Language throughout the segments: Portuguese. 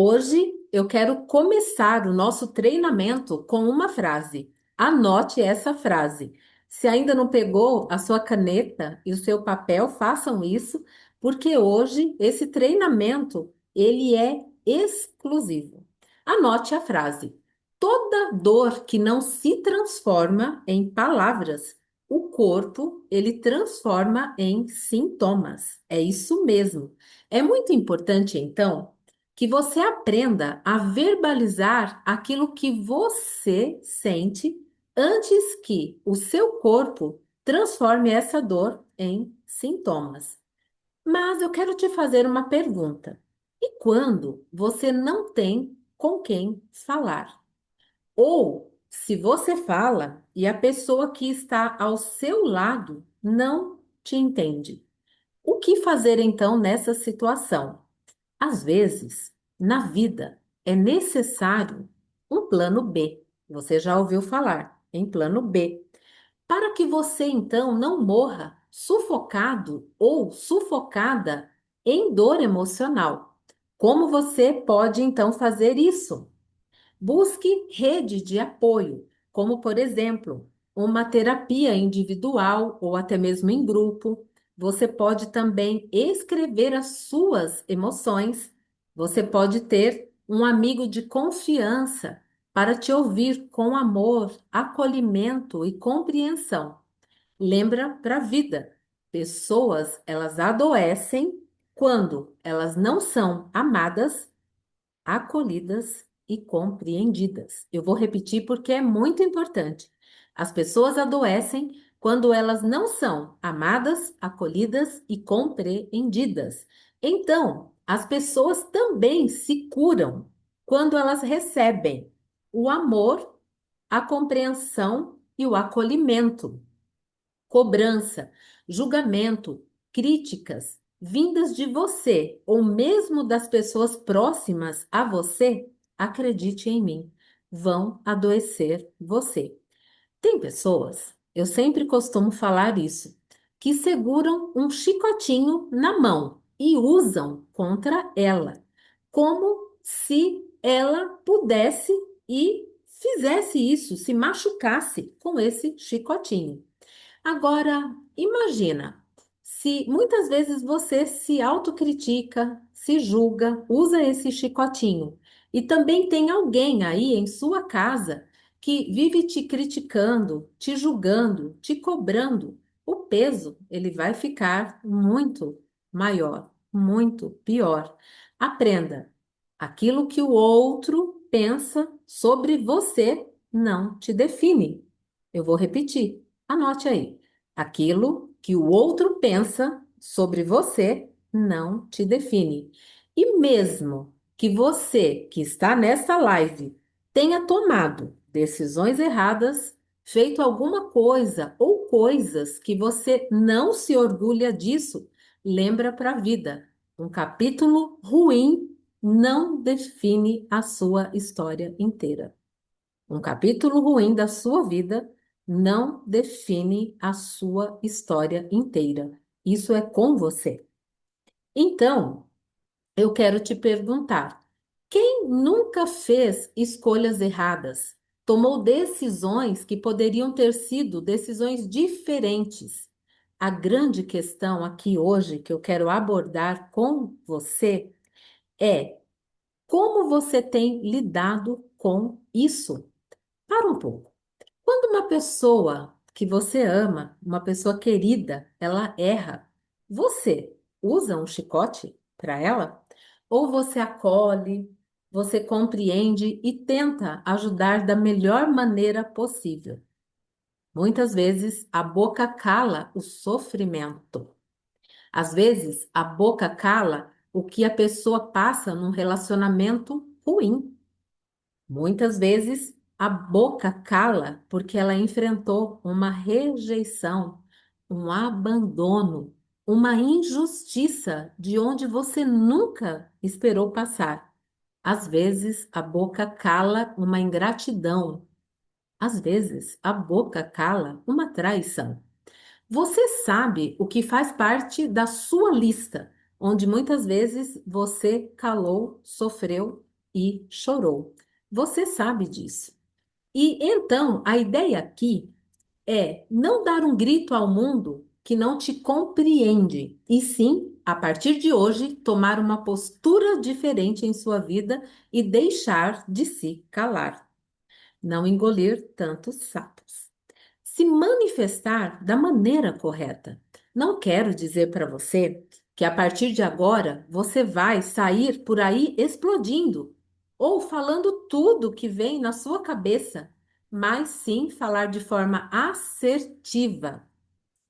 Hoje eu quero começar o nosso treinamento com uma frase. Anote essa frase. Se ainda não pegou a sua caneta e o seu papel, façam isso, porque hoje esse treinamento ele é exclusivo. Anote a frase. Toda dor que não se transforma em palavras, o corpo ele transforma em sintomas. É isso mesmo. É muito importante, então, que você aprenda a verbalizar aquilo que você sente antes que o seu corpo transforme essa dor em sintomas. Mas eu quero te fazer uma pergunta. E quando você não tem com quem falar? Ou se você fala e a pessoa que está ao seu lado não te entende? O que fazer então nessa situação? Às vezes, na vida, é necessário um plano B. Você já ouviu falar em plano B, para que você então não morra sufocado ou sufocada em dor emocional. Como você pode então fazer isso? Busque rede de apoio, como, por exemplo, uma terapia individual ou até mesmo em grupo. Você pode também escrever as suas emoções. Você pode ter um amigo de confiança para te ouvir com amor, acolhimento e compreensão. Lembra para a vida, pessoas, elas adoecem quando elas não são amadas, acolhidas e compreendidas. Eu vou repetir porque é muito importante. As pessoas adoecem quando elas não são amadas, acolhidas e compreendidas. Então, as pessoas também se curam quando elas recebem o amor, a compreensão e o acolhimento. Cobrança, julgamento, críticas vindas de você ou mesmo das pessoas próximas a você, acredite em mim, vão adoecer você. Tem pessoas, eu sempre costumo falar isso, que seguram um chicotinho na mão e usam contra ela, como se ela pudesse e fizesse isso, se machucasse com esse chicotinho. Agora, imagina, se muitas vezes você se autocritica, se julga, usa esse chicotinho, e também tem alguém aí em sua casa que vive te criticando, te julgando, te cobrando, o peso ele vai ficar muito maior, muito pior. Aprenda, aquilo que o outro pensa sobre você não te define. Eu vou repetir. Anote aí. Aquilo que o outro pensa sobre você não te define. E mesmo que você que está nessa live tenha tomado decisões erradas, feito alguma coisa ou coisas que você não se orgulha disso, lembra para a vida. Um capítulo ruim não define a sua história inteira. Um capítulo ruim da sua vida não define a sua história inteira. Isso é com você. Então, eu quero te perguntar: quem nunca fez escolhas erradas? Tomou decisões que poderiam ter sido decisões diferentes? A grande questão aqui hoje que eu quero abordar com você é como você tem lidado com isso? Para um pouco. Quando uma pessoa que você ama, uma pessoa querida, ela erra, você usa um chicote para ela? Ou você acolhe, você compreende e tenta ajudar da melhor maneira possível? Muitas vezes a boca cala o sofrimento. Às vezes a boca cala o que a pessoa passa num relacionamento ruim. Muitas vezes a boca cala porque ela enfrentou uma rejeição, um abandono, uma injustiça de onde você nunca esperou passar. Às vezes a boca cala uma ingratidão, às vezes a boca cala uma traição. Você sabe o que faz parte da sua lista, onde muitas vezes você calou, sofreu e chorou. Você sabe disso. E então, a ideia aqui é não dar um grito ao mundo que não te compreende, e sim, a partir de hoje, tomar uma postura diferente em sua vida e deixar de se calar. Não engolir tantos sapos. Se manifestar da maneira correta. Não quero dizer para você que a partir de agora você vai sair por aí explodindo ou falando tudo que vem na sua cabeça, mas sim falar de forma assertiva.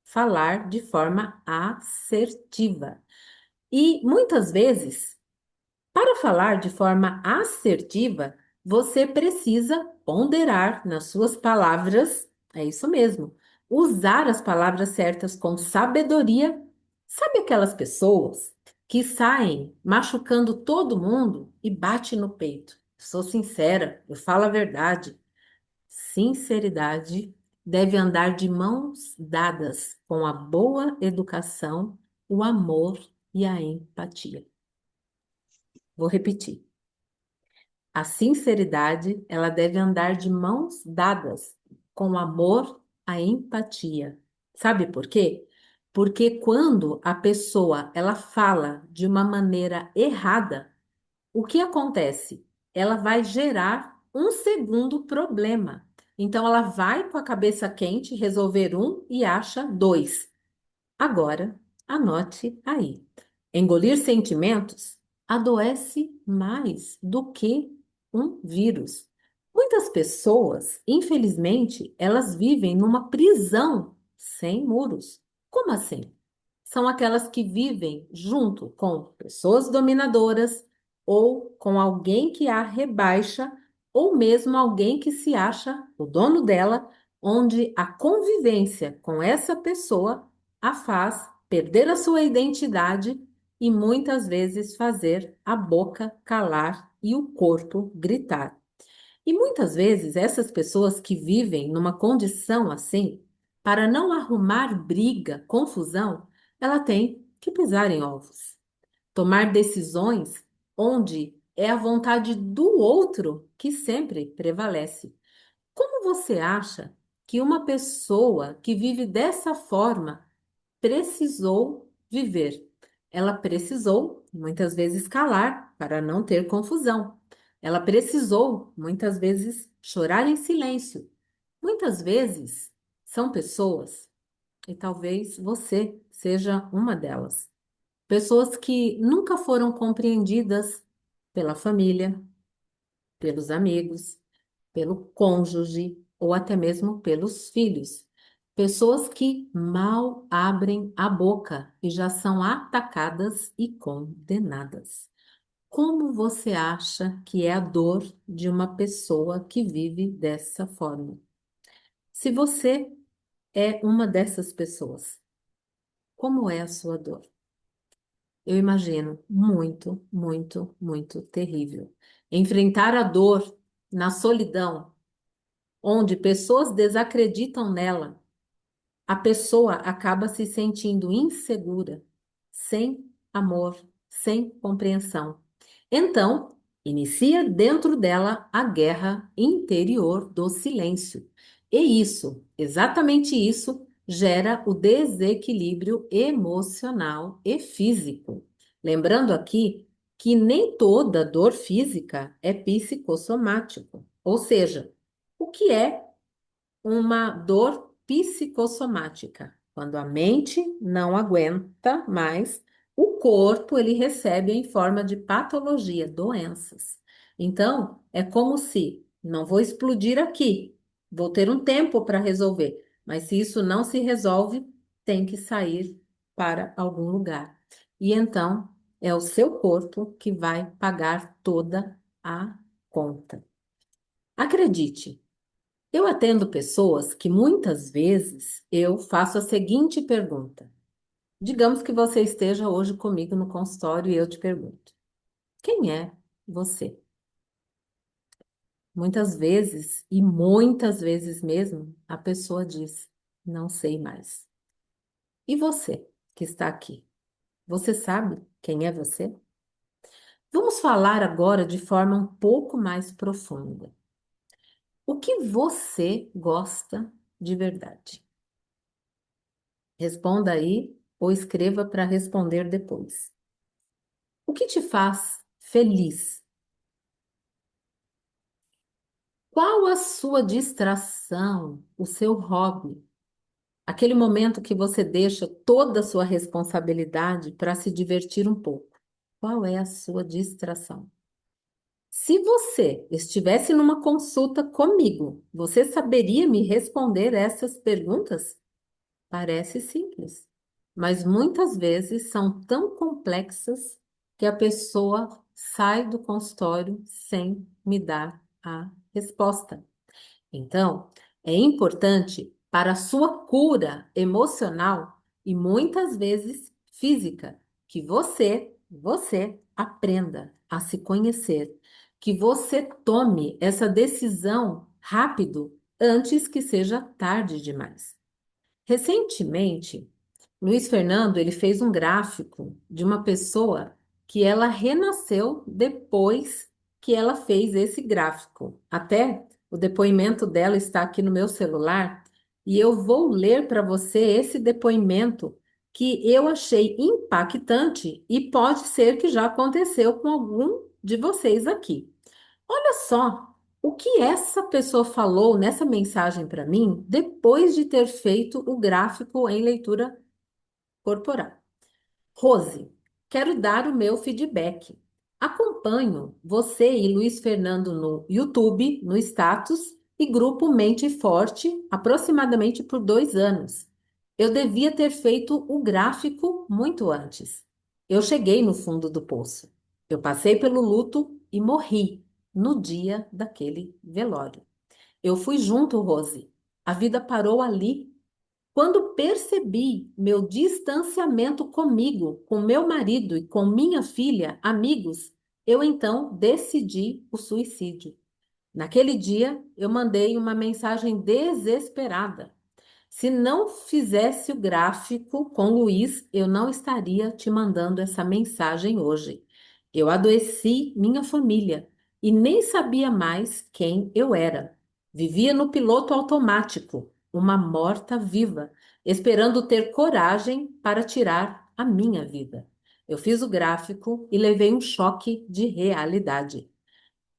Falar de forma assertiva. E muitas vezes para falar de forma assertiva, você precisa ponderar nas suas palavras, é isso mesmo, usar as palavras certas com sabedoria. Sabe aquelas pessoas que saem machucando todo mundo e bate no peito? Sou sincera, eu falo a verdade. Sinceridade deve andar de mãos dadas com a boa educação, o amor e a empatia. Vou repetir. A sinceridade, ela deve andar de mãos dadas com o amor, a empatia. Sabe por quê? Porque quando a pessoa ela fala de uma maneira errada, o que acontece? Ela vai gerar um segundo problema. Então ela vai com a cabeça quente resolver um e acha dois. Agora, anote aí. Engolir sentimentos adoece mais do que um vírus. Muitas pessoas, infelizmente, elas vivem numa prisão sem muros. Como assim? São aquelas que vivem junto com pessoas dominadoras ou com alguém que a rebaixa ou mesmo alguém que se acha o dono dela, onde a convivência com essa pessoa a faz perder a sua identidade e muitas vezes fazer a boca calar e o corpo gritar. E muitas vezes essas pessoas que vivem numa condição assim, para não arrumar briga, confusão, ela tem que pisar em ovos, tomar decisões onde é a vontade do outro que sempre prevalece. Como você acha que uma pessoa que vive dessa forma precisou viver? Ela precisou, muitas vezes, calar para não ter confusão. Ela precisou, muitas vezes, chorar em silêncio. Muitas vezes são pessoas, e talvez você seja uma delas, pessoas que nunca foram compreendidas pela família, pelos amigos, pelo cônjuge ou até mesmo pelos filhos. Pessoas que mal abrem a boca e já são atacadas e condenadas. Como você acha que é a dor de uma pessoa que vive dessa forma? Se você é uma dessas pessoas, como é a sua dor? Eu imagino muito, muito, muito terrível. Enfrentar a dor na solidão, onde pessoas desacreditam nela, a pessoa acaba se sentindo insegura, sem amor, sem compreensão. Então, inicia dentro dela a guerra interior do silêncio. E isso, exatamente isso, gera o desequilíbrio emocional e físico. Lembrando aqui que nem toda dor física é psicossomático, ou seja, o que é uma dor psicossomática, quando a mente não aguenta mais, o corpo ele recebe em forma de patologia, doenças. Então, é como se não vou explodir aqui, vou ter um tempo para resolver, mas se isso não se resolve, tem que sair para algum lugar. E então, é o seu corpo que vai pagar toda a conta. Acredite, eu atendo pessoas que muitas vezes eu faço a seguinte pergunta. Digamos que você esteja hoje comigo no consultório e eu te pergunto: quem é você? Muitas vezes, e muitas vezes mesmo, a pessoa diz: não sei mais. E você que está aqui? Você sabe quem é você? Vamos falar agora de forma um pouco mais profunda. O que você gosta de verdade? Responda aí ou escreva para responder depois. O que te faz feliz? Qual a sua distração, o seu hobby? Aquele momento que você deixa toda a sua responsabilidade para se divertir um pouco. Qual é a sua distração? Se você estivesse numa consulta comigo, você saberia me responder essas perguntas? Parece simples, mas muitas vezes são tão complexas que a pessoa sai do consultório sem me dar a resposta. Então, é importante para a sua cura emocional e muitas vezes física que você aprenda a se conhecer, que você tome essa decisão rápido antes que seja tarde demais. Recentemente, Luiz Fernando, ele fez um gráfico de uma pessoa que ela renasceu depois que ela fez esse gráfico. Até o depoimento dela está aqui no meu celular e eu vou ler para você esse depoimento que eu achei impactante e pode ser que já aconteceu com algum de vocês aqui. Olha só o que essa pessoa falou nessa mensagem para mim depois de ter feito o gráfico em leitura corporal. Rose, quero dar o meu feedback. Acompanho você e Luiz Fernando no YouTube, no status e grupo Mente Forte, aproximadamente por 2 anos. Eu devia ter feito o gráfico muito antes. Eu cheguei no fundo do poço. Eu passei pelo luto e morri no dia daquele velório. Eu fui junto, Rose. A vida parou ali quando percebi meu distanciamento comigo, com meu marido e com minha filha, amigos, eu então decidi o suicídio. Naquele dia, eu mandei uma mensagem desesperada. Se não fizesse o gráfico com Luiz, eu não estaria te mandando essa mensagem hoje. Eu adoeci minha família e nem sabia mais quem eu era. Vivia no piloto automático, uma morta-viva, esperando ter coragem para tirar a minha vida. Eu fiz o gráfico e levei um choque de realidade.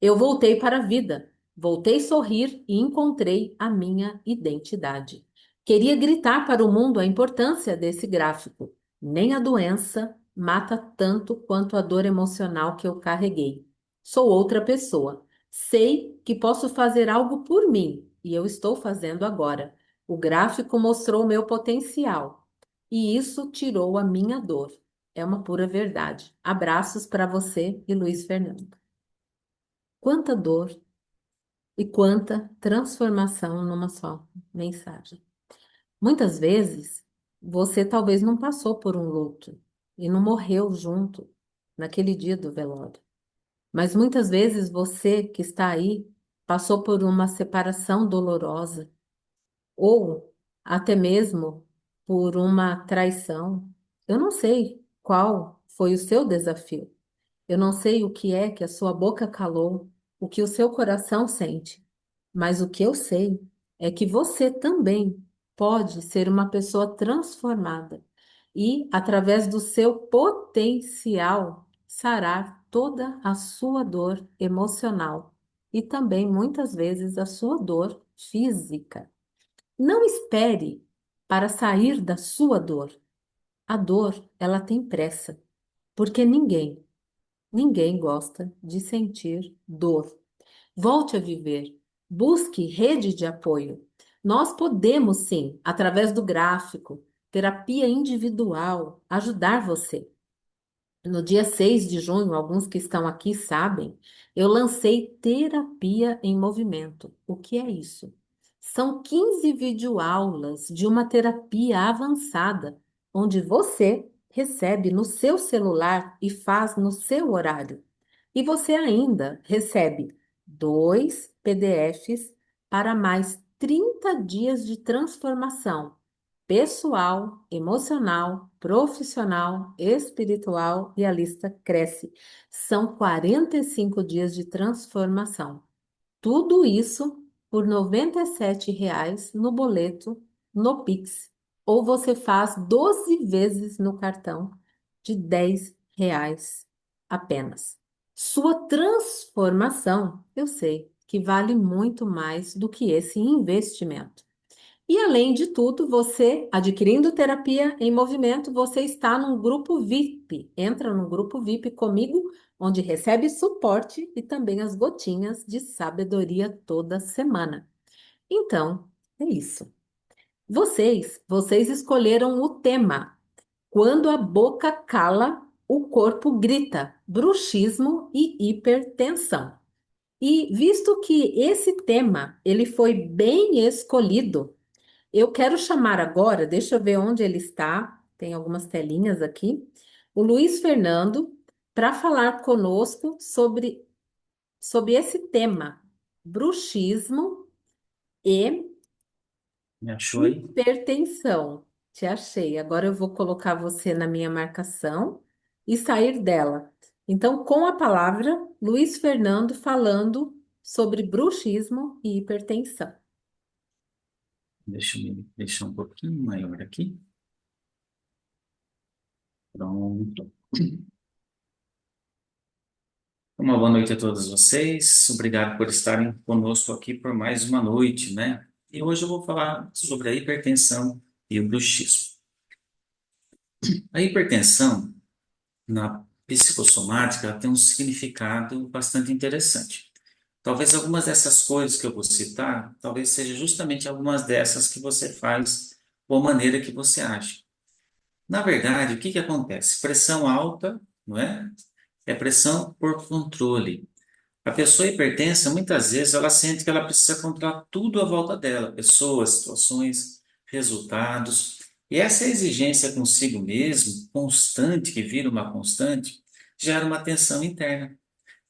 Eu voltei para a vida, voltei a sorrir e encontrei a minha identidade. Queria gritar para o mundo a importância desse gráfico. Nem a doença mata tanto quanto a dor emocional que eu carreguei. Sou outra pessoa. Sei que posso fazer algo por mim e eu estou fazendo agora. O gráfico mostrou meu potencial e isso tirou a minha dor. É uma pura verdade. Abraços para você e Luiz Fernando. Quanta dor e quanta transformação numa só mensagem. Muitas vezes, você talvez não passou por um luto e não morreu junto naquele dia do velório. Mas muitas vezes você que está aí passou por uma separação dolorosa ou até mesmo por uma traição. Eu não sei qual foi o seu desafio. Eu não sei o que é que a sua boca calou, o que o seu coração sente, mas o que eu sei é que você também pode ser uma pessoa transformada e, através do seu potencial, sarar toda a sua dor emocional e também, muitas vezes, a sua dor física. Não espere para sair da sua dor. A dor, ela tem pressa, porque ninguém gosta de sentir dor. Volte a viver. Busque rede de apoio. Nós podemos, sim, através do gráfico, terapia individual, ajudar você. No dia 6 de junho, alguns que estão aqui sabem, eu lancei Terapia em Movimento. O que é isso? São 15 videoaulas de uma terapia avançada, onde você recebe no seu celular e faz no seu horário. E você ainda recebe 2 PDFs para mais 30 dias de transformação pessoal, emocional, profissional, espiritual e a lista cresce. São 45 dias de transformação. Tudo isso por R$ 97 no boleto, no Pix. Ou você faz 12 vezes no cartão de R$ 10 apenas. Sua transformação, eu sei que vale muito mais do que esse investimento. E além de tudo, você adquirindo terapia em movimento, você está num grupo VIP. Entra num grupo VIP comigo, onde recebe suporte e também as gotinhas de sabedoria toda semana. Então, é isso. Vocês escolheram o tema. Quando a boca cala, o corpo grita. Bruxismo e hipertensão. E visto que esse tema ele foi bem escolhido, eu quero chamar agora, deixa eu ver onde ele está, tem algumas telinhas aqui, o Luiz Fernando, para falar conosco sobre esse tema, bruxismo e Me achou aí? hipertensão. Te achei. Agora eu vou colocar você na minha marcação e sair dela. Então, com a palavra, Luiz Fernando falando sobre bruxismo e hipertensão. Deixa eu me deixar um pouquinho maior aqui. Pronto. Uma boa noite a todos vocês. Obrigado por estarem conosco aqui por mais uma noite, né? E hoje eu vou falar sobre a hipertensão e o bruxismo. A hipertensão, na psicossomática, ela tem um significado bastante interessante. Talvez algumas dessas coisas que eu vou citar, talvez seja justamente algumas dessas que você faz ou a maneira que você age. Na verdade, o que que acontece? Pressão alta, não é? É pressão por controle. A pessoa hipertensa, muitas vezes, ela sente que ela precisa controlar tudo à volta dela, pessoas, situações, resultados. E essa exigência consigo mesmo, constante, que vira uma constante, gera uma tensão interna.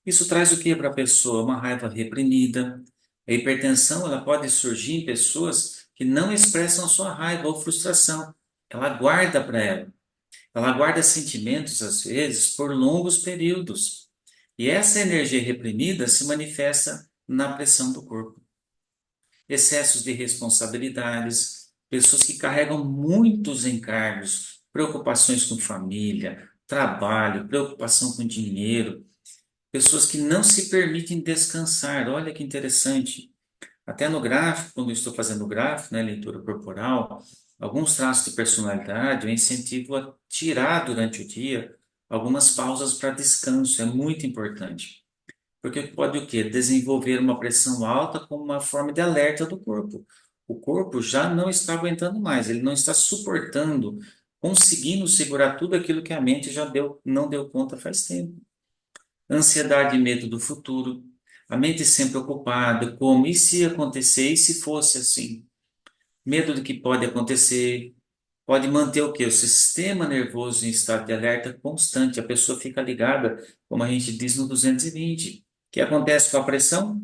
Isso traz o que para a pessoa? Uma raiva reprimida. A hipertensão, ela pode surgir em pessoas que não expressam a sua raiva ou frustração. Ela guarda para ela. Ela guarda sentimentos, às vezes, por longos períodos. E essa energia reprimida se manifesta na pressão do corpo. Excessos de responsabilidades, pessoas que carregam muitos encargos, preocupações com família, trabalho, preocupação com dinheiro, pessoas que não se permitem descansar. Olha que interessante. Até no gráfico, quando eu estou fazendo o gráfico, né, leitura corporal, alguns traços de personalidade eu incentivo a tirar durante o dia algumas pausas para descanso. É muito importante. Porque pode o quê? Desenvolver uma pressão alta como uma forma de alerta do corpo. O corpo já não está aguentando mais, ele não está suportando, conseguindo segurar tudo aquilo que a mente já não deu conta faz tempo. Ansiedade e medo do futuro. A mente sempre ocupada, como e se acontecer, e se fosse assim? Medo do que pode acontecer, pode manter o quê? O sistema nervoso em estado de alerta constante. A pessoa fica ligada, como a gente diz no 220. O que acontece com a pressão?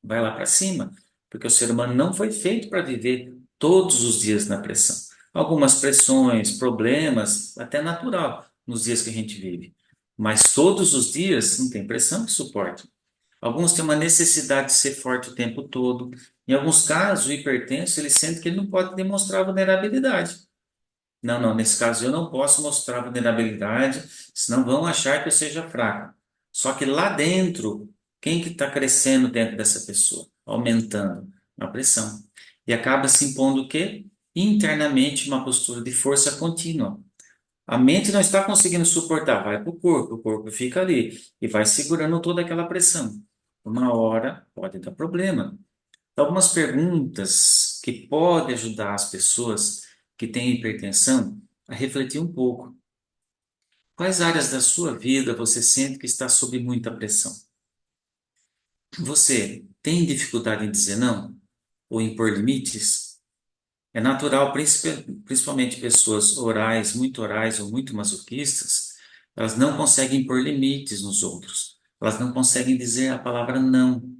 Vai lá para cima, porque o ser humano não foi feito para viver todos os dias na pressão. Algumas pressões, problemas, até natural nos dias que a gente vive. Mas todos os dias não tem pressão que suporte. Alguns têm uma necessidade de ser forte o tempo todo. Em alguns casos, o hipertenso, ele sente que ele não pode demonstrar vulnerabilidade. Não, não, nesse caso eu não posso mostrar vulnerabilidade, senão vão achar que eu seja fraco. Só que lá dentro, quem que está crescendo dentro dessa pessoa? Aumentando a pressão. E acaba se impondo o quê? Internamente uma postura de força contínua. A mente não está conseguindo suportar, vai para o corpo fica ali e vai segurando toda aquela pressão. Uma hora pode dar problema. Então, algumas perguntas que podem ajudar as pessoas que têm hipertensão a refletir um pouco. Quais áreas da sua vida você sente que está sob muita pressão? Você tem dificuldade em dizer não? Ou impor limites? É natural, principalmente pessoas orais ou muito masoquistas, elas não conseguem impor limites nos outros. Elas não conseguem dizer a palavra não.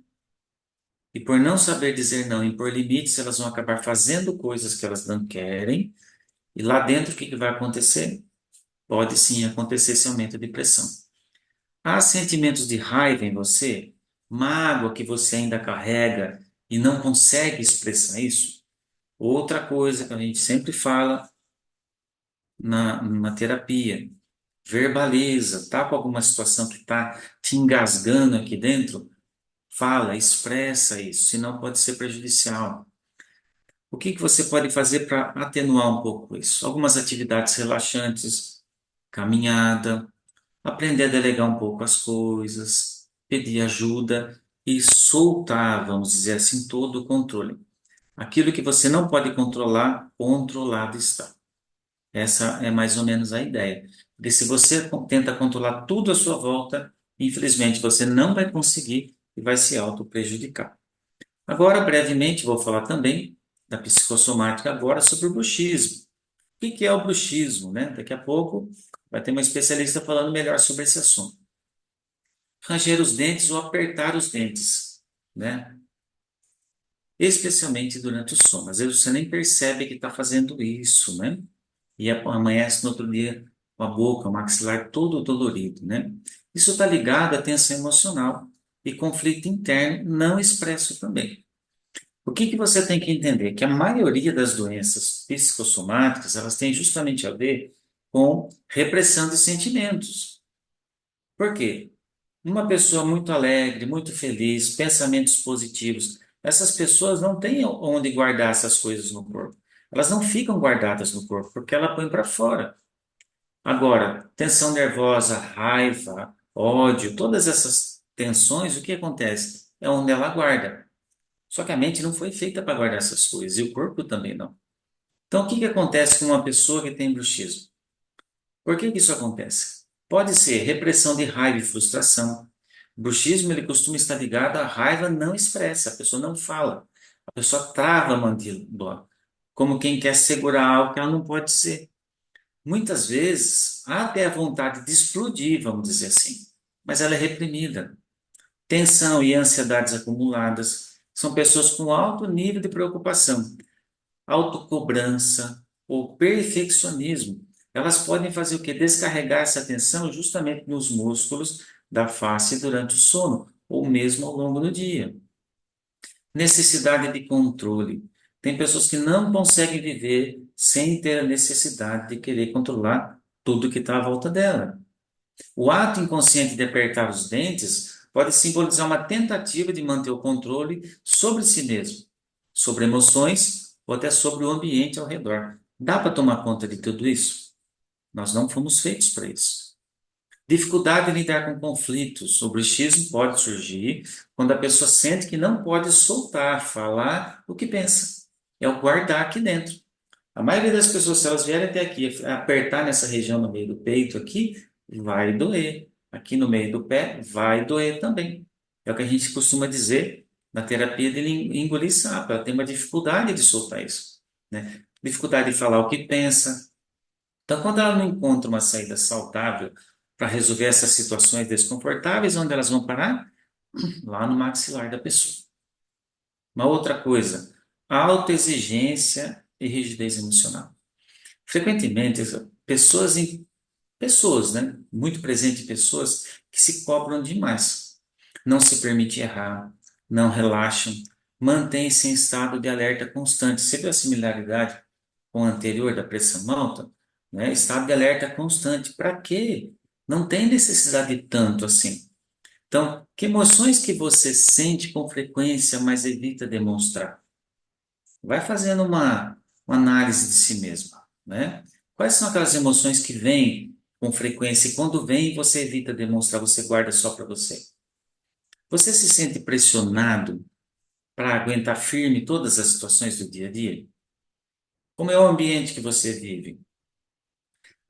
E por não saber dizer não, impor limites, elas vão acabar fazendo coisas que elas não querem. E lá dentro, o que que vai acontecer? Pode sim acontecer esse aumento de pressão. Há sentimentos de raiva em você? Mágoa que você ainda carrega e não consegue expressar isso? Outra coisa que a gente sempre fala na terapia, verbaliza, tá com alguma situação que está te engasgando aqui dentro? Fala, expressa isso, senão pode ser prejudicial. O que que você pode fazer para atenuar um pouco isso? Algumas atividades relaxantes, caminhada, aprender a delegar um pouco as coisas, pedir ajuda e soltar, vamos dizer assim, todo o controle. Aquilo que você não pode controlar, controlado está. Essa é mais ou menos a ideia. Porque se você tenta controlar tudo à sua volta, infelizmente você não vai conseguir e vai se auto-prejudicar. Agora, brevemente, vou falar também da psicossomática agora sobre o bruxismo. O que que é o bruxismo, né? Daqui a pouco vai ter uma especialista falando melhor sobre esse assunto. Ranger os dentes ou apertar os dentes, né? Especialmente durante o sono. Às vezes você nem percebe que está fazendo isso, né? E amanhece no outro dia com a boca, o maxilar todo dolorido, né? Isso está ligado à tensão emocional e conflito interno não expresso também. O que que você tem que entender? Que a maioria das doenças psicossomáticas, elas têm justamente a ver com repressão de sentimentos. Por quê? Uma pessoa muito alegre, muito feliz, pensamentos positivos, essas pessoas não têm onde guardar essas coisas no corpo. Elas não ficam guardadas no corpo, porque ela põe para fora. Agora, tensão nervosa, raiva, ódio, todas essas tensões, o que acontece? É onde ela guarda. Só que a mente não foi feita para guardar essas coisas, e o corpo também não. Então, o que que acontece com uma pessoa que tem bruxismo? Por que que isso acontece? Pode ser repressão de raiva e frustração. O bruxismo, ele costuma estar ligado à raiva não expressa, a pessoa não fala. A pessoa trava a mandíbula, como quem quer segurar algo que ela não pode ser. Muitas vezes, há até a vontade de explodir, vamos dizer assim, mas ela é reprimida. Tensão e ansiedades acumuladas são pessoas com alto nível de preocupação, autocobrança ou perfeccionismo. Elas podem fazer o que? Descarregar essa tensão justamente nos músculos da face durante o sono ou mesmo ao longo do dia. Necessidade de controle. Tem pessoas que não conseguem viver sem ter a necessidade de querer controlar tudo que está à volta dela. O ato inconsciente de apertar os dentes pode simbolizar uma tentativa de manter o controle sobre si mesmo, sobre emoções ou até sobre o ambiente ao redor. Dá para tomar conta de tudo isso? Nós não fomos feitos para isso. Dificuldade em lidar com conflitos. O bruxismo pode surgir quando a pessoa sente que não pode soltar, falar o que pensa. É o guardar aqui dentro. A maioria das pessoas, se elas vierem até aqui, apertar nessa região no meio do peito aqui, vai doer. Aqui no meio do pé, vai doer também. É o que a gente costuma dizer na terapia de engolir sapo. Ela tem uma dificuldade de soltar isso, né? Dificuldade de falar o que pensa. Então, quando ela não encontra uma saída saudável para resolver essas situações desconfortáveis, onde elas vão parar? Lá no maxilar da pessoa. Uma outra coisa, autoexigência e rigidez emocional. Frequentemente, pessoas, né, muito presente em pessoas que se cobram demais, não se permitem errar, não relaxam, mantêm-se em estado de alerta constante. Você vê a similaridade com o anterior da pressão alta? Né? Estado de alerta constante. Para quê? Não tem necessidade de tanto assim. Então, que emoções que você sente com frequência, mas evita demonstrar? Vai fazendo uma análise de si mesmo, né? Quais são aquelas emoções que vêm com frequência e quando vem você evita demonstrar, você guarda só para você? Você se sente pressionado para aguentar firme todas as situações do dia a dia? Como é o ambiente que você vive?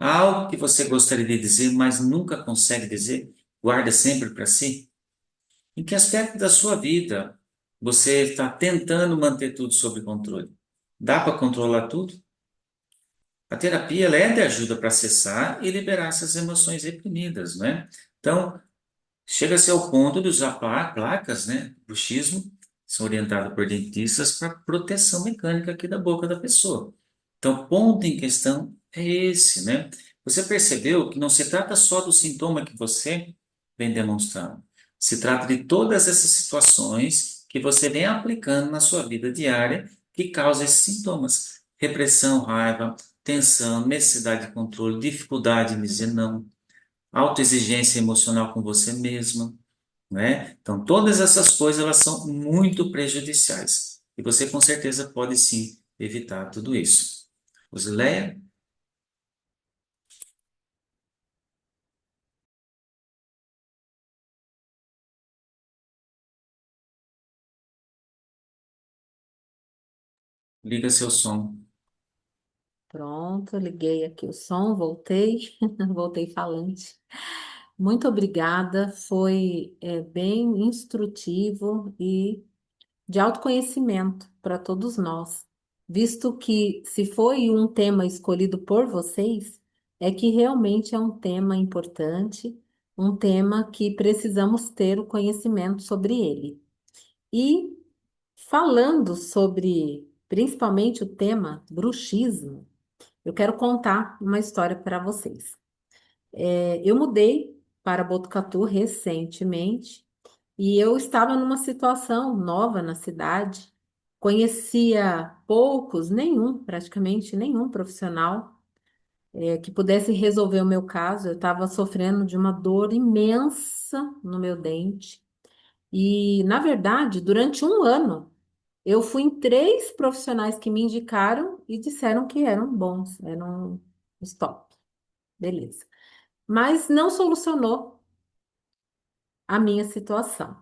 Há algo que você gostaria de dizer, mas nunca consegue dizer? Guarda sempre para si? Em que aspecto da sua vida você está tentando manter tudo sob controle? Dá para controlar tudo? A terapia ela é de ajuda para acessar e liberar essas emoções reprimidas, né? Então, chega-se ao ponto de usar placas, né, bruxismo, são orientados por dentistas para proteção mecânica aqui da boca da pessoa. Então, o ponto em questão é esse, né? Você percebeu que não se trata só do sintoma que você vem demonstrando. Se trata de todas essas situações que você vem aplicando na sua vida diária que causam esses sintomas. Repressão, raiva, tensão, necessidade de controle, dificuldade em dizer não, autoexigência emocional com você mesma, né? Então, todas essas coisas elas são muito prejudiciais. E você com certeza pode sim evitar tudo isso. Rosileia, liga seu som. Pronto, liguei aqui o som, voltei, voltei falante. Muito obrigada, foi bem instrutivo e de autoconhecimento para todos nós, visto que se foi um tema escolhido por vocês, é que realmente é um tema importante, um tema que precisamos ter o conhecimento sobre ele. E falando sobre principalmente o tema bruxismo, eu quero contar uma história para vocês. Eu mudei para Botucatu recentemente e eu estava numa situação nova na cidade, conhecia poucos, nenhum, praticamente nenhum profissional que pudesse resolver o meu caso. Eu estava sofrendo de uma dor imensa no meu dente e, na verdade, durante um ano, eu fui em três profissionais que me indicaram e disseram que eram bons, eram stop, beleza. Mas não solucionou a minha situação.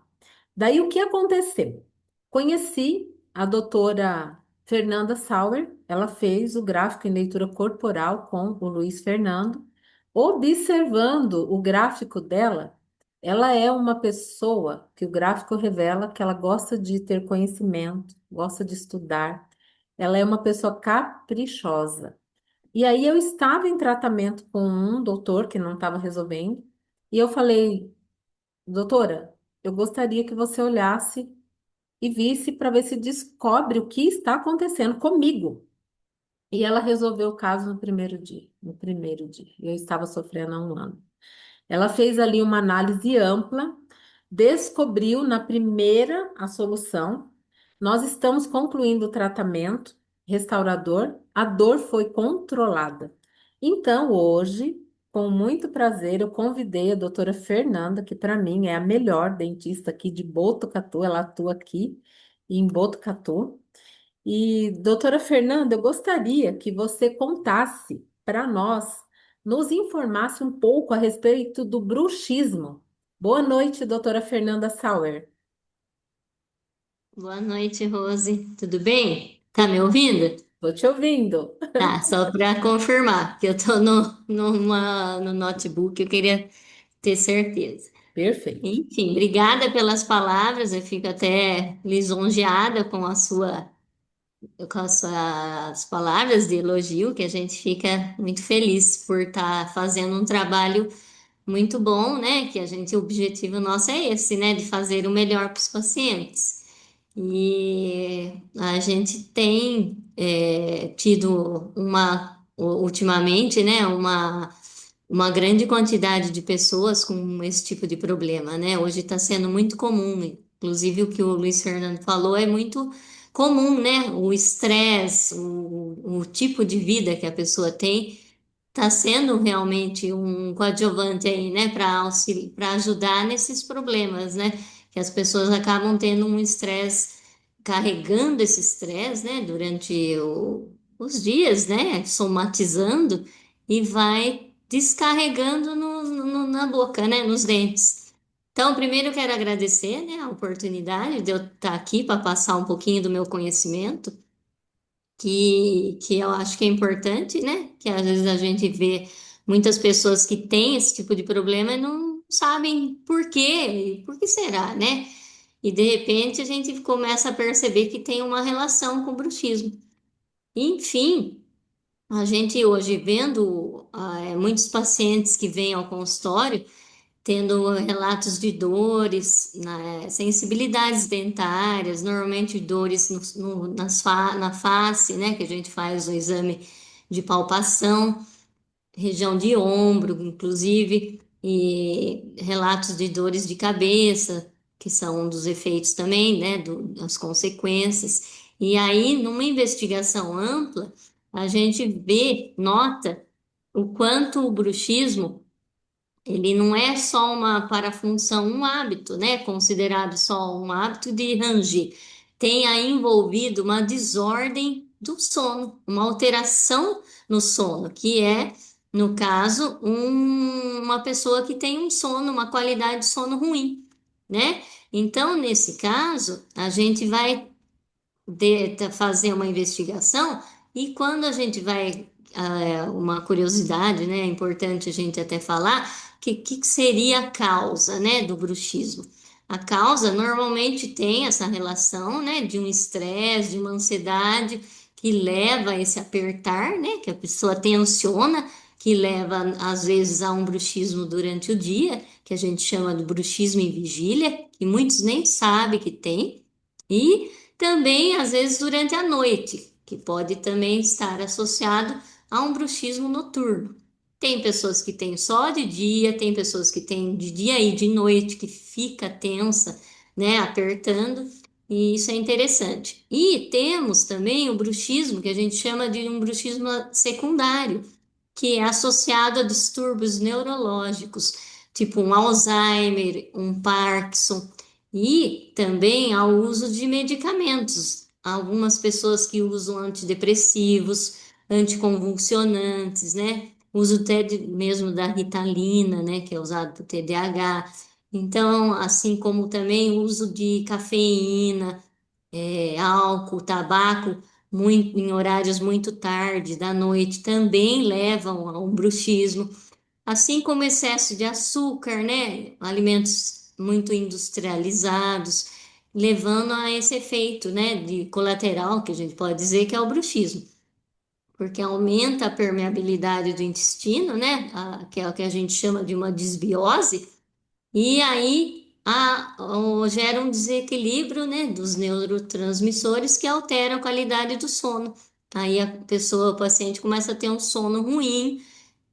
Daí o que aconteceu? Conheci a doutora Fernanda Sauer, ela fez o gráfico em leitura corporal com o Luiz Fernando. Observando o gráfico dela, ela é uma pessoa que o gráfico revela que ela gosta de ter conhecimento, gosta de estudar. Ela é uma pessoa caprichosa. E aí eu estava em tratamento com um doutor que não estava resolvendo, e eu falei, doutora, eu gostaria que você olhasse e visse para ver se descobre o que está acontecendo comigo. E ela resolveu o caso no primeiro dia, no primeiro dia. Eu estava sofrendo há um ano. Ela fez ali uma análise ampla, descobriu na primeira a solução. Nós estamos concluindo o tratamento restaurador, a dor foi controlada. Então, hoje, com muito prazer, eu convidei a doutora Fernanda, que para mim é a melhor dentista aqui de Botucatu, ela atua aqui em Botucatu. E, doutora Fernanda, eu gostaria que você contasse para nós, nos informasse um pouco a respeito do bruxismo. Boa noite, doutora Fernanda Sauer. Boa noite, Rose. Tudo bem? Tá me ouvindo? Estou te ouvindo. Tá, só para confirmar, que eu tô no notebook, eu queria ter certeza. Perfeito. Enfim, obrigada pelas palavras, eu fico até lisonjeada com as suas palavras de elogio, que a gente fica muito feliz por estar fazendo um trabalho muito bom, né? Que o objetivo nosso é esse, né? De fazer o melhor para os pacientes. E a gente tem tido ultimamente, né, uma grande quantidade de pessoas com esse tipo de problema, né? Hoje está sendo muito comum, inclusive o que o Luiz Fernando falou é muito comum, né? O estresse, o tipo de vida que a pessoa tem está sendo realmente um coadjuvante aí, né, para ajudar nesses problemas, né, que as pessoas acabam tendo um estresse, carregando esse estresse, né, durante os dias, né, somatizando e vai descarregando na boca, né, nos dentes. Então, primeiro eu quero agradecer, né, a oportunidade de eu estar aqui para passar um pouquinho do meu conhecimento que eu acho que é importante, né? Que às vezes a gente vê muitas pessoas que têm esse tipo de problema e não sabem por quê, e por que será, né? E de repente a gente começa a perceber que tem uma relação com o bruxismo. Enfim, a gente hoje vendo muitos pacientes que vêm ao consultório tendo relatos de dores, né, sensibilidades dentárias, normalmente dores na face, né, que a gente faz o exame de palpação, região de ombro, inclusive, e relatos de dores de cabeça, que são um dos efeitos também, né, das consequências. E aí, numa investigação ampla, a gente nota o quanto o bruxismo ele não é só uma parafunção, um hábito, né? Considerado só um hábito de ranger. Tem aí envolvido uma desordem do sono, uma alteração no sono, que é, no caso, uma pessoa que tem um sono, uma qualidade de sono ruim, né? Então, nesse caso, a gente vai fazer uma investigação e quando a gente vai, uma curiosidade, né, é importante a gente até falar, que seria a causa, né, do bruxismo. A causa normalmente tem essa relação, né, de um estresse, de uma ansiedade que leva a esse apertar, né, que a pessoa tensiona, que leva às vezes a um bruxismo durante o dia, que a gente chama de bruxismo em vigília, que muitos nem sabem que tem, e também, às vezes, durante a noite, que pode também estar associado a um bruxismo noturno. Tem pessoas que têm só de dia, tem pessoas que têm de dia e de noite, que fica tensa, né, apertando, e isso é interessante. E temos também o bruxismo, que a gente chama de um bruxismo secundário, que é associado a distúrbios neurológicos, tipo um Alzheimer, um Parkinson, e também ao uso de medicamentos. Algumas pessoas que usam antidepressivos, anticonvulsionantes, né? Uso até mesmo da Ritalina, né? Que é usado para o TDAH. Então, assim como também o uso de cafeína, álcool, tabaco, muito, em horários muito tarde da noite, também levam a um bruxismo, assim como excesso de açúcar, né? Alimentos muito industrializados, levando a esse efeito, né, de colateral, que a gente pode dizer que é o bruxismo, porque aumenta a permeabilidade do intestino, né, que é o que a gente chama de uma desbiose, e aí gera um desequilíbrio, né, dos neurotransmissores que alteram a qualidade do sono. Aí a pessoa, o paciente começa a ter um sono ruim,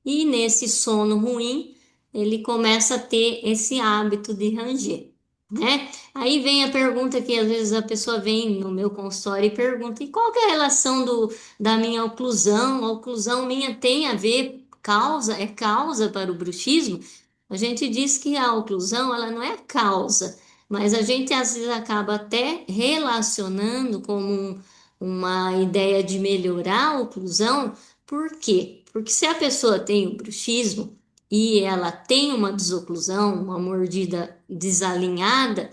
e nesse sono ruim, ele começa a ter esse hábito de ranger, né? Aí vem a pergunta que às vezes a pessoa vem no meu consultório e pergunta: e qual que é a relação da minha oclusão? A oclusão minha tem a ver, é causa para o bruxismo? A gente diz que a oclusão, ela não é causa, mas a gente às vezes acaba até relacionando como uma ideia de melhorar a oclusão. Por quê? Porque se a pessoa tem o bruxismo e ela tem uma desoclusão, uma mordida desalinhada,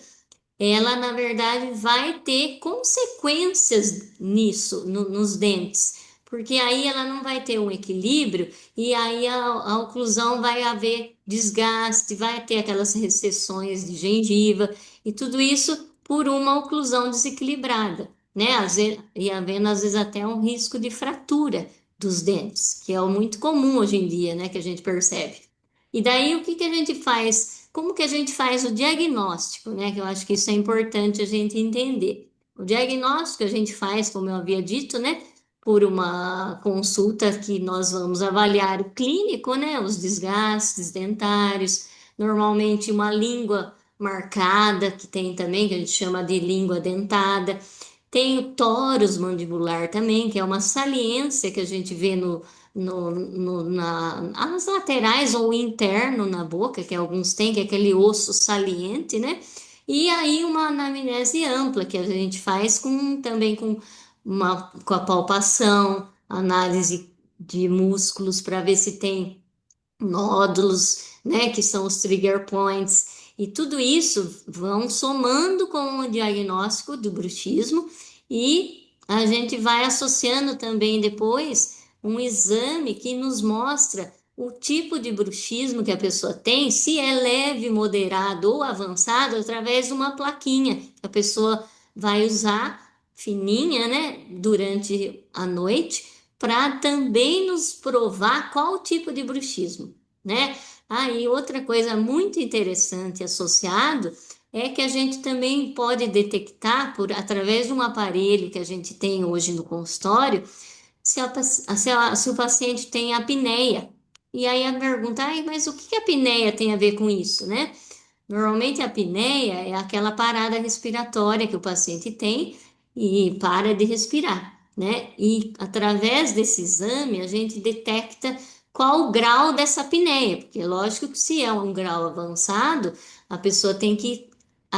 ela na verdade vai ter consequências nisso, nos dentes, porque aí ela não vai ter um equilíbrio e aí a oclusão vai haver desgaste, vai ter aquelas recessões de gengiva e tudo isso por uma oclusão desequilibrada, né? E havendo às vezes até um risco de fratura dos dentes, que é o muito comum hoje em dia, né? Que a gente percebe. E daí o que que a gente faz? Como que a gente faz o diagnóstico, né? Que eu acho que isso é importante a gente entender. O diagnóstico a gente faz, como eu havia dito, né? Por uma consulta que nós vamos avaliar o clínico, né? Os desgastes dentários, normalmente uma língua marcada, que tem também, que a gente chama de língua dentada. Tem o torus mandibular também, que é uma saliência que a gente vê nas laterais ou interno na boca, que alguns têm, que é aquele osso saliente, né? E aí uma anamnese ampla, que a gente faz também com a palpação, análise de músculos para ver se tem nódulos, né, que são os trigger points, e tudo isso vão somando com o diagnóstico do bruxismo e a gente vai associando também depois um exame que nos mostra o tipo de bruxismo que a pessoa tem, se é leve, moderado ou avançado, através de uma plaquinha que a pessoa vai usar fininha, né, durante a noite para também nos provar qual tipo de bruxismo, né? E outra coisa muito interessante associado é que a gente também pode detectar através de um aparelho que a gente tem hoje no consultório se o paciente tem apneia. E aí a pergunta, mas o que que a apneia tem a ver com isso, né? Normalmente a apneia é aquela parada respiratória que o paciente tem e para de respirar, né? E através desse exame a gente detecta qual o grau dessa apneia, porque lógico que se é um grau avançado, a pessoa tem que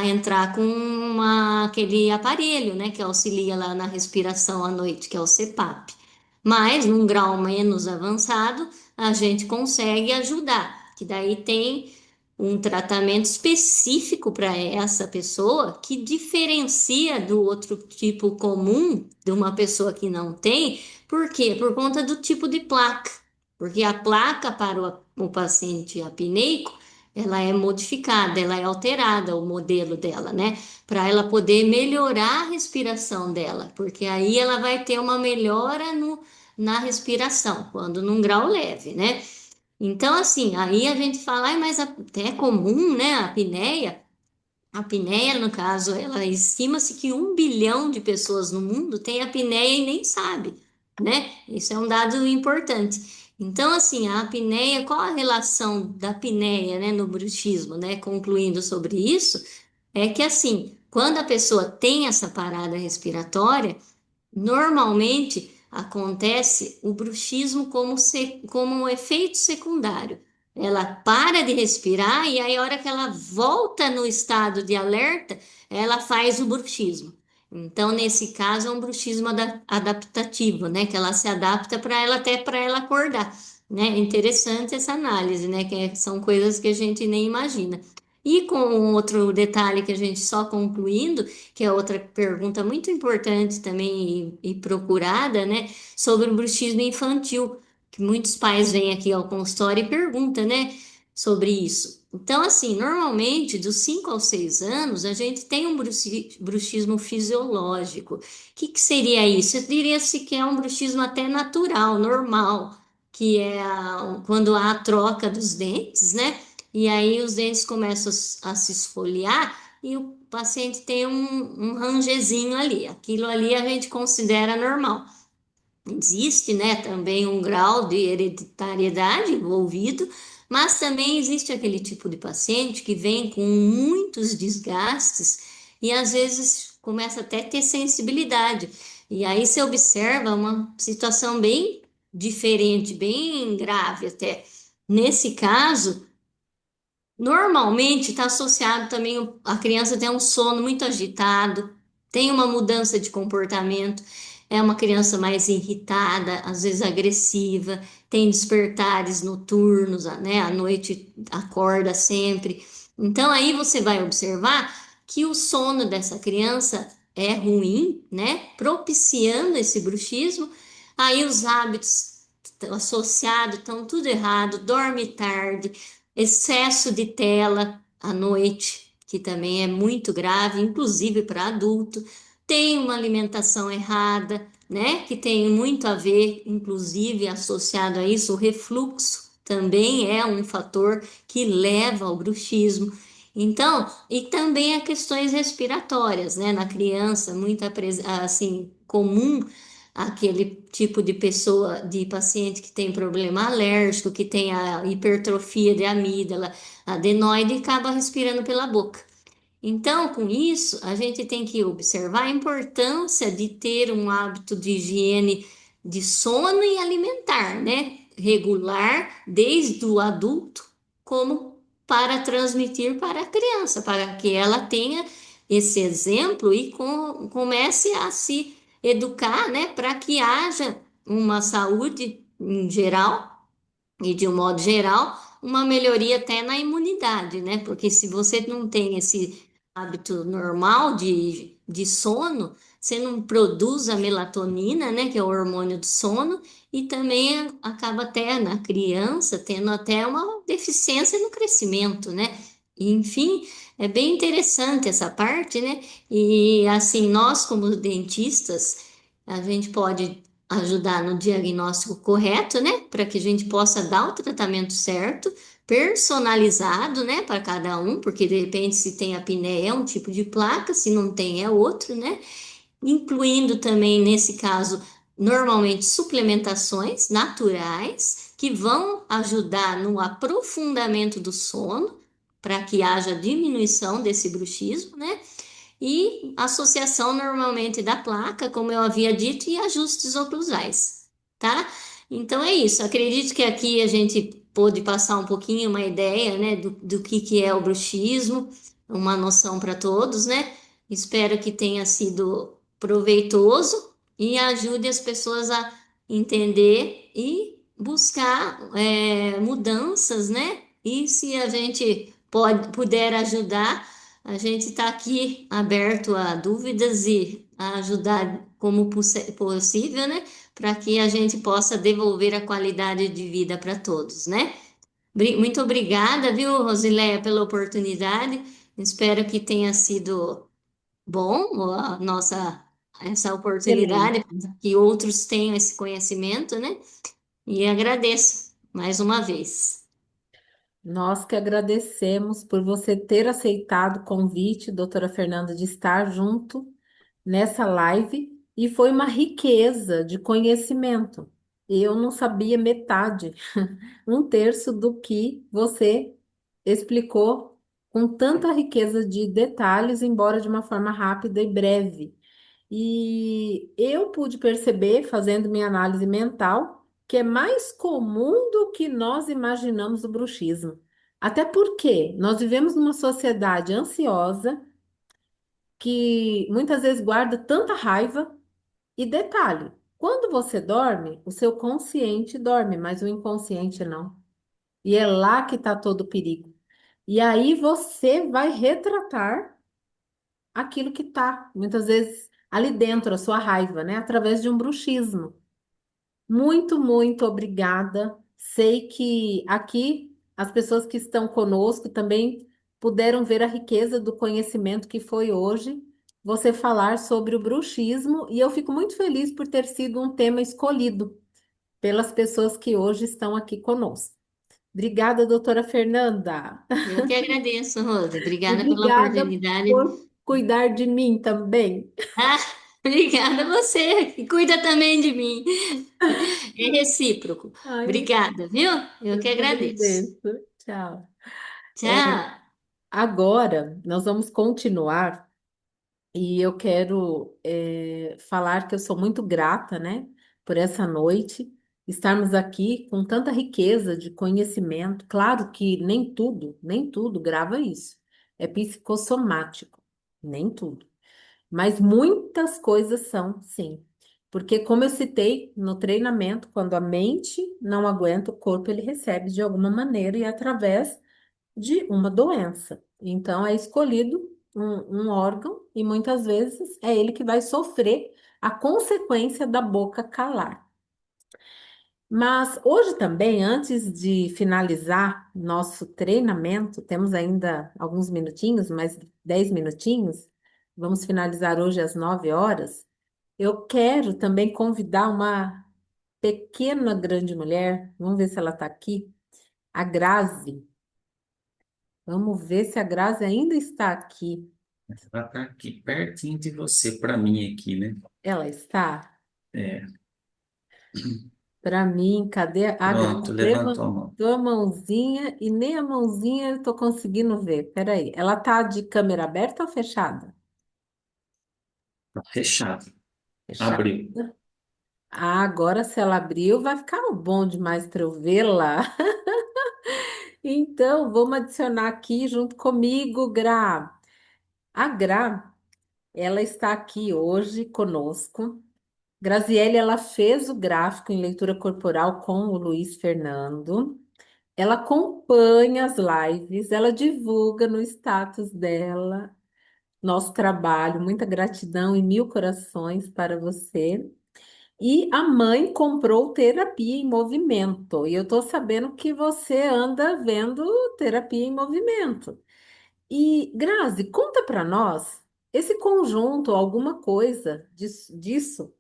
entrar com aquele aparelho, né, que auxilia lá na respiração à noite, que é o CPAP. Mas num grau menos avançado, a gente consegue ajudar, que daí tem um tratamento específico para essa pessoa que diferencia do outro tipo comum de uma pessoa que não tem. Por quê? Por conta do tipo de placa. Porque a placa para o paciente apneico, ela é modificada, ela é alterada, o modelo dela, né? Para ela poder melhorar a respiração dela, porque aí ela vai ter uma melhora na respiração, quando num grau leve, né? Então, assim, aí a gente fala, mas até é comum, né, a apneia. A apneia, no caso, ela estima-se que 1 bilhão de pessoas no mundo tem apneia e nem sabe, né? Isso é um dado importante. Então, assim, a apneia, qual a relação da apneia, né, no bruxismo, né? Concluindo sobre isso, é que, assim, quando a pessoa tem essa parada respiratória, normalmente acontece o bruxismo como um efeito secundário. Ela para de respirar e aí, a hora que ela volta no estado de alerta, ela faz o bruxismo. Então, nesse caso, é um bruxismo adaptativo, né? Que ela se adapta para ela até para ela acordar, né? É interessante essa análise, né? São coisas que a gente nem imagina. E com um outro detalhe que a gente só concluindo, que é outra pergunta muito importante também e procurada, né, sobre o bruxismo infantil, que muitos pais vêm aqui ao consultório e perguntam, né, sobre isso. Então, assim, normalmente, dos 5 aos 6 anos, a gente tem um bruxismo fisiológico. O que que seria isso? Eu diria-se que é um bruxismo até natural, normal, que é quando há a troca dos dentes, né? E aí os dentes começam a se esfoliar e o paciente tem um rangezinho ali. Aquilo ali a gente considera normal. Existe, né, também um grau de hereditariedade envolvido, mas também existe aquele tipo de paciente que vem com muitos desgastes e às vezes começa até a ter sensibilidade. E aí você observa uma situação bem diferente, bem grave até. Nesse caso, normalmente está associado também a criança tem um sono muito agitado, tem uma mudança de comportamento, é uma criança mais irritada, às vezes agressiva, tem despertares noturnos, né? À noite acorda sempre. Então aí você vai observar que o sono dessa criança é ruim, né? Propiciando esse bruxismo. Aí os hábitos associados estão tudo errado, dorme tarde, excesso de tela à noite, que também é muito grave, inclusive para adulto, tem uma alimentação errada, né, que tem muito a ver, inclusive associado a isso, o refluxo também é um fator que leva ao bruxismo. Então, e também a questões respiratórias, né, na criança, assim, comum aquele tipo de pessoa, de paciente que tem problema alérgico, que tem a hipertrofia de amígdala, adenoide, e acaba respirando pela boca. Então, com isso, a gente tem que observar a importância de ter um hábito de higiene de sono e alimentar, né? Regular, desde o adulto, como para transmitir para a criança, para que ela tenha esse exemplo e comece a se educar, né? Para que haja uma saúde em geral e de um modo geral, uma melhoria até na imunidade, né? Porque se você não tem esse hábito normal de sono, você não produz a melatonina, né? Que é o hormônio do sono, e também acaba até na criança tendo até uma deficiência no crescimento, né? Enfim, é bem interessante essa parte, né? E assim, nós como dentistas, a gente pode ajudar no diagnóstico correto, né? Para que a gente possa dar o tratamento certo, personalizado, né, para cada um, porque de repente se tem apneia é um tipo de placa, se não tem é outro, né? Incluindo também, nesse caso, normalmente suplementações naturais que vão ajudar no aprofundamento do sono, para que haja diminuição desse bruxismo, né? E associação normalmente da placa, como eu havia dito, e ajustes oclusais, tá? Então é isso. Acredito que aqui a gente pôde passar um pouquinho uma ideia, né, do que é o bruxismo, uma noção para todos, né? Espero que tenha sido proveitoso e ajude as pessoas a entender e buscar mudanças, né? E se a gente puder ajudar, a gente está aqui aberto a dúvidas e a ajudar como possível, né? Para que a gente possa devolver a qualidade de vida para todos, né? Muito obrigada, viu, Rosileia, pela oportunidade. Espero que tenha sido bom a nossa essa Excelente. oportunidade, que outros tenham esse conhecimento, né? E agradeço mais uma vez. Nós que agradecemos por você ter aceitado o convite, doutora Fernanda, de estar junto nessa live e foi uma riqueza de conhecimento. Eu não sabia metade, um terço do que você explicou com tanta riqueza de detalhes, embora de uma forma rápida e breve. E eu pude perceber, fazendo minha análise mental, que é mais comum do que nós imaginamos o bruxismo. Até porque nós vivemos numa sociedade ansiosa que muitas vezes guarda tanta raiva. E detalhe, quando você dorme, o seu consciente dorme, mas o inconsciente não. E é lá que está todo o perigo. E aí você vai retratar aquilo que está, muitas vezes, ali dentro, a sua raiva, né? Através de um bruxismo. Muito, muito obrigada. Sei que aqui as pessoas que estão conosco também puderam ver a riqueza do conhecimento que foi hoje você falar sobre o bruxismo, e eu fico muito feliz por ter sido um tema escolhido pelas pessoas que hoje estão aqui conosco. Obrigada, doutora Fernanda. Eu que agradeço, Rose. E Obrigada pela obrigada oportunidade. por cuidar de mim também. Ah, obrigada a você, que cuida também de mim. É recíproco. Ai, Obrigada, viu? Eu eu que que agradeço. agradeço. Tchau. Tchau. Agora, nós vamos continuar e eu quero falar que eu sou muito grata, né, por essa noite, estarmos aqui com tanta riqueza de conhecimento. Claro que nem tudo grava isso. É psicossomático, nem tudo. Mas muitas coisas são, sim. Porque, como eu citei no treinamento, quando a mente não aguenta, o corpo ele recebe de alguma maneira e é através de uma doença. Então, é escolhido um órgão e muitas vezes é ele que vai sofrer a consequência da boca calar. Mas hoje também, antes de finalizar nosso treinamento, temos ainda alguns minutinhos, mais 10 minutinhos, vamos finalizar hoje às 9 horas. Eu quero também convidar uma pequena grande mulher, vamos ver se ela está aqui, a Grazi. Vamos ver se a Grazi ainda está aqui. Ela está aqui pertinho de você, para mim aqui, né? Ela está? É, Para mim, cadê a Grazi? pronto, levantou a mão. Levantou a mãozinha e nem a mãozinha eu estou conseguindo ver. Peraí, ela tá de câmera aberta ou fechada? Tá fechado. Fechada. Abriu. Ah, agora se ela abriu, vai ficar bom demais para eu vê-la. Então, vamos adicionar aqui junto comigo, Gra. A Gra, ela está aqui hoje conosco. Graziele, ela fez o gráfico em leitura corporal com o Luiz Fernando. Ela acompanha as lives, ela divulga no status dela nosso trabalho. Muita gratidão e mil corações para você. E a mãe comprou terapia em movimento. E eu estou sabendo que você anda vendo terapia em movimento. E, Grazi, conta para nós esse conjunto, alguma coisa disso.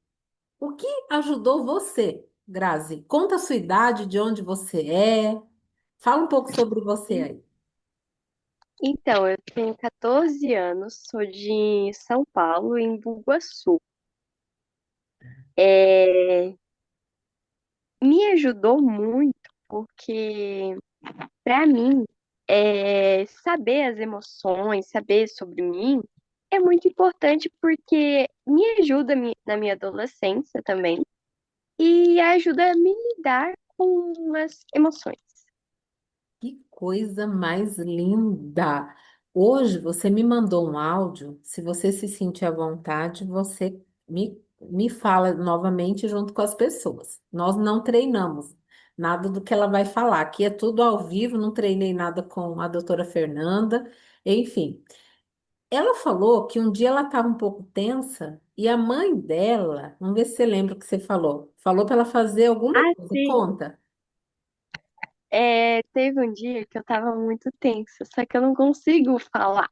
O que ajudou você, Grazi? Conta a sua idade, de onde você é. Fala um pouco sobre você aí. Então, eu tenho 14 anos, sou de São Paulo, em Bugaçu. É, me ajudou muito porque, para mim, saber as emoções, saber sobre mim, é muito importante porque me ajuda na minha adolescência também e ajuda a me lidar com as emoções. Que coisa mais linda! Hoje você me mandou um áudio. Se você se sentir à vontade, você me fala novamente junto com as pessoas. Nós não treinamos nada do que ela vai falar. Aqui é tudo ao vivo, não treinei nada com a doutora Fernanda. Enfim, ela falou que um dia ela estava um pouco tensa e a mãe dela, vamos ver se você lembra o que você falou para ela fazer alguma Ah, coisa. sim. Conta. Teve um dia que eu tava muito tensa, só que eu não consigo falar.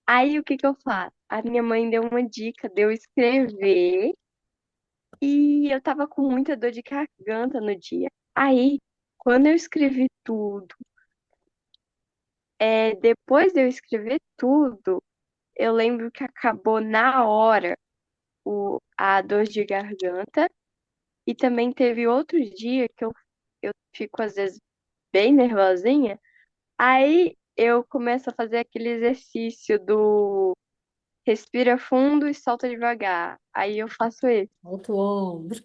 Aí o que que eu faço? A minha mãe deu uma dica de eu escrever e eu tava com muita dor de garganta no dia. Aí, quando eu escrevi tudo, depois de eu escrever tudo, eu lembro que acabou na hora a dor de garganta e também teve outro dia que eu fico às vezes bem nervosinha. Aí eu começo a fazer aquele exercício do respira fundo e solta devagar. Aí eu faço esse. Outro ombro.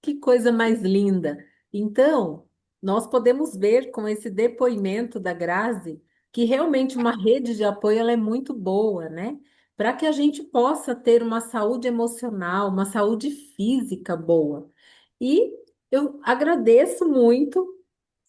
Que coisa mais linda! Então, nós podemos ver com esse depoimento da Grazi que realmente uma rede de apoio ela é muito boa, né? Para que a gente possa ter uma saúde emocional, uma saúde física boa. E eu agradeço muito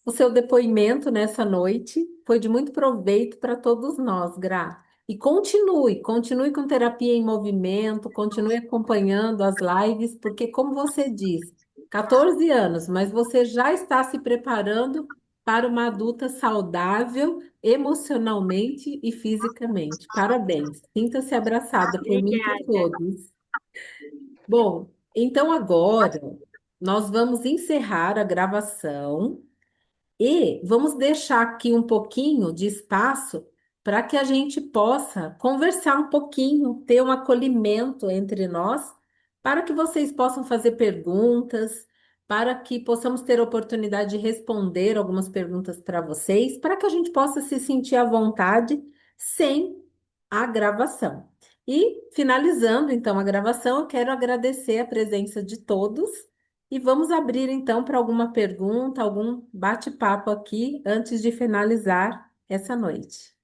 o seu depoimento nessa noite. Foi de muito proveito para todos nós, Gra. E continue com terapia em movimento, continue acompanhando as lives, porque, como você diz, 14 anos, mas você já está se preparando para uma adulta saudável emocionalmente e fisicamente. Parabéns. Sinta-se abraçada por mim e por Obrigada. todos. Bom, então agora nós vamos encerrar a gravação. E vamos deixar aqui um pouquinho de espaço para que a gente possa conversar um pouquinho, ter um acolhimento entre nós, para que vocês possam fazer perguntas, para que possamos ter a oportunidade de responder algumas perguntas para vocês, para que a gente possa se sentir à vontade sem a gravação. E finalizando então a gravação, eu quero agradecer a presença de todos. E vamos abrir então para alguma pergunta, algum bate-papo aqui antes de finalizar essa noite.